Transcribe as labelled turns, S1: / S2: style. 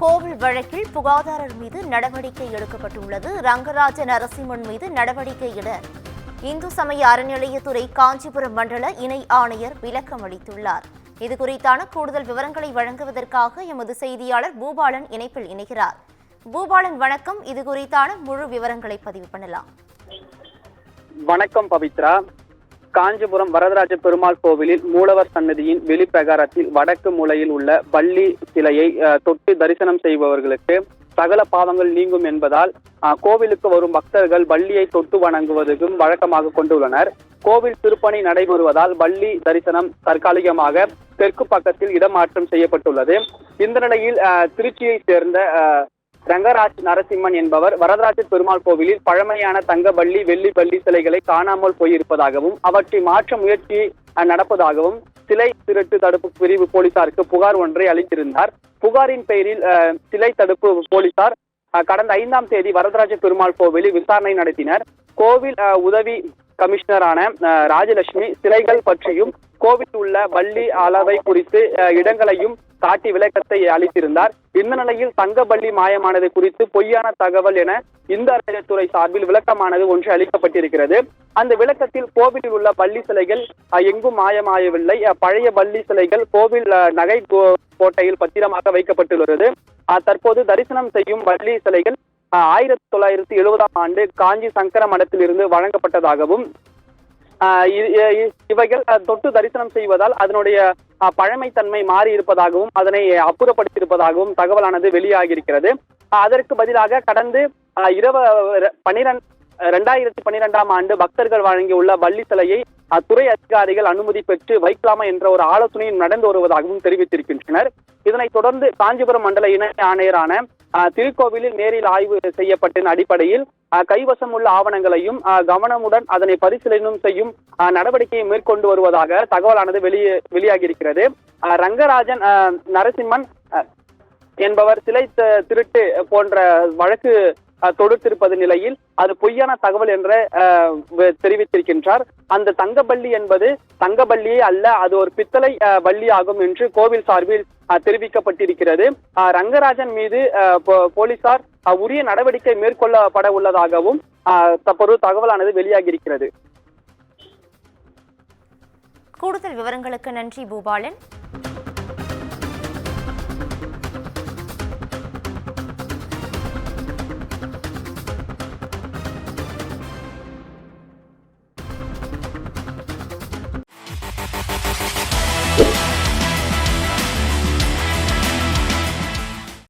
S1: கோவில் வழக்கில் புகாதாரர் மீது நடவடிக்கை எடுக்கப்பட்டுள்ளது. ரங்கராஜ நரசிம்மன் மீது நடவடிக்கை என இந்து சமய அறநிலையத்துறை காஞ்சிபுரம் மண்டல இணை ஆணையர் விளக்கம் அளித்துள்ளார். இதுகுறித்தான கூடுதல் விவரங்களை வழங்குவதற்காக எமது செய்தியாளர் பூபாலன் இணைப்பில் இணைகிறார். பூபாலன் வணக்கம். இதுகுறித்தான முழு விவரங்களை பதிவு பண்ணலாம்.
S2: வணக்கம் பவித்ரா. காஞ்சிபுரம் வரதராஜ பெருமாள் கோவிலில் மூலவர் சன்னதியின் வெளிப்பிரகாரத்தில் வடக்கு மூலையில் உள்ள பள்ளி சிலையை தொட்டு தரிசனம் செய்பவர்களுக்கு சகல பாவங்கள் நீங்கும் என்பதால் கோவிலுக்கு வரும் பக்தர்கள் பள்ளியை தொட்டு வணங்குவதற்கும் வழக்கமாக கொண்டுள்ளனர். கோவில் திருப்பணி நடைபெறுவதால் பள்ளி தரிசனம் தற்காலிகமாக தெற்கு பக்கத்தில் இடமாற்றம் செய்யப்பட்டுள்ளது. இந்த நிலையில் திருச்சியை சேர்ந்த ரங்கராஜ் நரசிம்மன் என்பவர் வரதராஜ பெருமாள் கோவிலில் பழமையான தங்க பள்ளி வெள்ளி பள்ளி சிலைகளை காணாமல் போயிருப்பதாகவும் அவற்றை மாற்ற முயற்சி நடப்பதாகவும் சிலை திருட்டு தடுப்பு பிரிவு போலீசாருக்கு புகார் ஒன்றை அளித்திருந்தார். புகாரின் பெயரில் சிலை தடுப்பு போலீசார் கடந்த 5ஆம் தேதி வரதராஜ பெருமாள் கோவிலில் விசாரணை நடத்தினர். கோவில் உதவி கமிஷனரான ராஜலட்சுமி சிலைகள் பற்றியும் கோவில் உள்ள பள்ளி அளவை குறித்து இடங்களையும் காட்டி விளக்கத்தை அளித்திருந்தார். இந்த நிலையில் தங்க பள்ளி மாயமானது குறித்து பொய்யான தகவல் என இந்து அறநிலையத்துறை சார்பில் விளக்கமானது ஒன்று அளிக்கப்பட்டிருக்கிறது. அந்த விளக்கத்தில் கோவிலில் உள்ள பள்ளி சிலைகள் எங்கும் மாயமாயவில்லை. பழைய பள்ளி சிலைகள் கோவில் நகை கோட்டையில் பத்திரமாக வைக்கப்பட்டுள்ளது. தற்போது தரிசனம் செய்யும் பள்ளி சிலைகள் 1970ஆம் ஆண்டு காஞ்சி சங்கர மடத்திலிருந்து வழங்கப்பட்டதாகவும் இவைகள் தொட்டு தரிசனம் செய்வதால் அதனுடைய பழமைத்தன்மை மாறி இருப்பதாகவும் அதனை அப்புறப்படுத்தியிருப்பதாகவும் தகவலானது வெளியாகியிருக்கிறது. அதற்கு பதிலாக கடந்த 2012ஆம் ஆண்டு பக்தர்கள் வழங்கியுள்ள பள்ளி சிலையை துறை அதிகாரிகள் அனுமதி பெற்று வைக்கலாமா என்ற ஒரு ஆலோசனையும் நடந்து வருவதாகவும் தெரிவித்திருக்கின்றனர். இதனைத் தொடர்ந்து காஞ்சிபுரம் மண்டல இணை ஆணையரான திருக்கோவிலில் நேரில் ஆய்வு செய்யப்பட்ட அடிப்படையில் கைவசம் உள்ள ஆவணங்களையும் கவனமுடன் அதனை பரிசீலனை செய்யும் நடவடிக்கையை மேற்கொண்டு வருவதாக தகவலானது வெளியாகியிருக்கிறது. ரங்கராஜன் நரசிம்மன் என்பவர் சிலை திருட்டு போன்ற வழக்கு தொடுத்திருப்பது நிலையில் அது பொய்யான தகவல் என்று தெரிவித்திருக்கின்றார். அந்த தங்கபள்ளி என்பது தங்கபள்ளியே அல்ல, அது ஒரு பித்தளை பள்ளி ஆகும் என்று கோவில் சார்பில் தெரிவிக்கப்பட்டிருக்கிறது. ரங்கராஜன் மீது போலீசார் உரிய நடவடிக்கை மேற்கொள்ளப்பட உள்ளதாகவும் தற்போது தகவலானது வெளியாகியிருக்கிறது.
S1: கூடுதல் விவரங்களுக்கு நன்றி பூபாலன்.